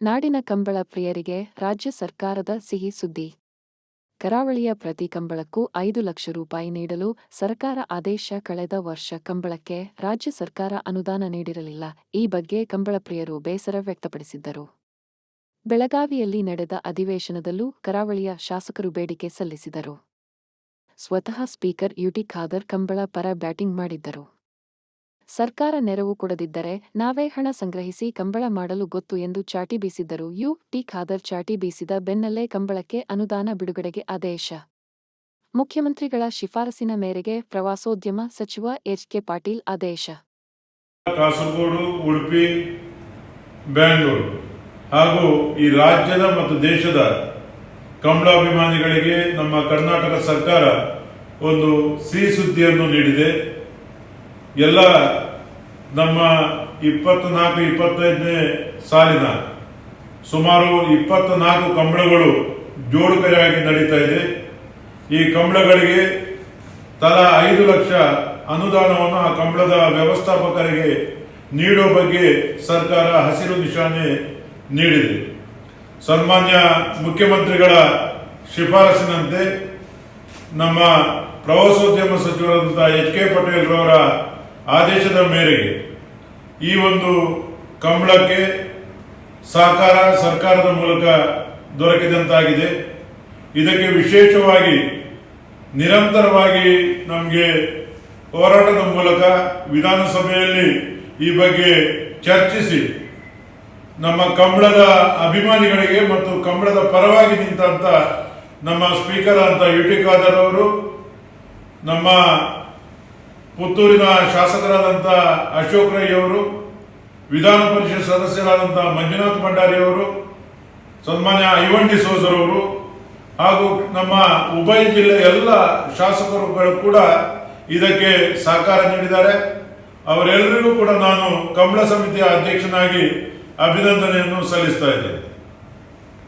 ನಾಡಿನ ಕಂಬಳ ಪ್ರಿಯರಿಗೆ ರಾಜ್ಯ ಸರ್ಕಾರದ ಸಿಹಿ ಸುದ್ದಿ. ಕರಾವಳಿಯ ಪ್ರತಿ ಕಂಬಳಕ್ಕೂ 5 ಲಕ್ಷ ರೂಪಾಯಿ ನೀಡಲು ಸರ್ಕಾರ ಆದೇಶ. ಕಳೆದ ವರ್ಷ ಕಂಬಳಕ್ಕೆ ರಾಜ್ಯ ಸರ್ಕಾರ ಅನುದಾನ ನೀಡಿರಲಿಲ್ಲ. ಈ ಬಗ್ಗೆ ಕಂಬಳ ಪ್ರಿಯರು ಬೇಸರ ವ್ಯಕ್ತಪಡಿಸಿದ್ದರು. ಬೆಳಗಾವಿಯಲ್ಲಿ ನಡೆದ ಅಧಿವೇಶನದಲ್ಲೂ ಕರಾವಳಿಯ ಶಾಸಕರು ಬೇಡಿಕೆ ಸಲ್ಲಿಸಿದರು. ಸ್ವತಃ ಸ್ಪೀಕರ್ ಯುಟಿ ಖಾದರ್ ಕಂಬಳ ಪರ ಬ್ಯಾಟಿಂಗ್ ಮಾಡಿದ್ದರು. ಸರ್ಕಾರ ನೆರವು ಕೊಡದಿದ್ದರೆ ನಾವೇ ಹಣ ಸಂಗ್ರಹಿಸಿ ಕಂಬಳ ಮಾಡಲು ಗೊತ್ತು ಎಂದು ಚಾಟಿ ಬೀಸಿದ್ದರು. ಯುಟಿ ಖಾದರ್ ಚಾಟಿ ಬೀಸಿದ ಬೆನ್ನಲ್ಲೇ ಕಂಬಳಕ್ಕೆ ಅನುದಾನ ಬಿಡುಗಡೆಗೆ ಆದೇಶ. ಮುಖ್ಯಮಂತ್ರಿಗಳ ಶಿಫಾರಸಿನ ಮೇರೆಗೆ ಪ್ರವಾಸೋದ್ಯಮ ಸಚಿವ ಎಚ್.ಕೆ. ಪಾಟೀಲ್ ಆದೇಶ. ಕಾಸರಗೋಡು, ಉಡುಪಿ, ಬೆಂಗಳೂರು ಹಾಗೂ ಈ ರಾಜ್ಯದ ಮತ್ತು ದೇಶದ ಕಂಬಳಾಭಿಮಾನಿಗಳಿಗೆ ನಮ್ಮ ಕರ್ನಾಟಕ ಸರ್ಕಾರ ಒಂದು ಸಿಹಿ ಸುದ್ದಿಯನ್ನು ನೀಡಿದೆ. ಎಲ್ಲ ನಮ್ಮ 24-25ನೇ ಸಾಲಿನ ಸುಮಾರು 24 ಕಂಬಳಗಳು ಜೋಡುಕರೆಯಾಗಿ ನಡೀತಾ ಇದೆ. ಈ ಕಂಬಳಗಳಿಗೆ ತಲಾ 5 ಲಕ್ಷ ಅನುದಾನವನ್ನು ಆ ಕಂಬಳದ ವ್ಯವಸ್ಥಾಪಕರಿಗೆ ನೀಡುವ ಬಗ್ಗೆ ಸರ್ಕಾರ ಹಸಿರು ನಿಶಾನೆ ನೀಡಿದೆ. ಸನ್ಮಾನ್ಯ ಮುಖ್ಯಮಂತ್ರಿಗಳ ಶಿಫಾರಸಿನಂತೆ ನಮ್ಮ ಪ್ರವಾಸೋದ್ಯಮ ಸಚಿವರಾದಂಥ ಎಚ್.ಕೆ. ಪಾಟೀಲ್ ರವರ ಆದೇಶದ ಮೇರೆಗೆ ಈ ಒಂದು ಕಂಬಳಕ್ಕೆ ಸಹಕಾರ ಸರ್ಕಾರದ ಮೂಲಕ ದೊರಕಿದಂತಾಗಿದೆ. ಇದಕ್ಕೆ ವಿಶೇಷವಾಗಿ ನಿರಂತರವಾಗಿ ನಮಗೆ ಹೋರಾಟದ ಮೂಲಕ ವಿಧಾನಸಭೆಯಲ್ಲಿ ಈ ಬಗ್ಗೆ ಚರ್ಚಿಸಿ ನಮ್ಮ ಕಂಬಳದ ಅಭಿಮಾನಿಗಳಿಗೆ ಮತ್ತು ಕಂಬಳದ ಪರವಾಗಿ ನಿಂತ ನಮ್ಮ ಸ್ಪೀಕರ್ ಅಂತ ಯುಟಿ ಖಾದರ್ ಅವರು, ನಮ್ಮ ಪುತ್ತೂರಿನ ಶಾಸಕರಾದಂಥ ಅಶೋಕ್ ರೈ ಅವರು, ವಿಧಾನ ಪರಿಷತ್ ಸದಸ್ಯರಾದಂಥ ಮಂಜುನಾಥ್ ಭಂಡಾರಿ ಅವರು, ಸನ್ಮಾನ್ಯ ಐವನ್ ಡಿಸೋಜರ್ ಅವರು ಹಾಗೂ ನಮ್ಮ ಉಭಯ ಜಿಲ್ಲೆಯ ಎಲ್ಲ ಶಾಸಕರುಗಳು ಕೂಡ ಇದಕ್ಕೆ ಸಹಕಾರ ನೀಡಿದ್ದಾರೆ. ಅವರೆಲ್ಲರಿಗೂ ಕೂಡ ನಾನು ಕಂಬಳ ಸಮಿತಿಯ ಅಧ್ಯಕ್ಷನಾಗಿ ಅಭಿನಂದನೆಯನ್ನು ಸಲ್ಲಿಸ್ತಾ ಇದ್ದೇನೆ.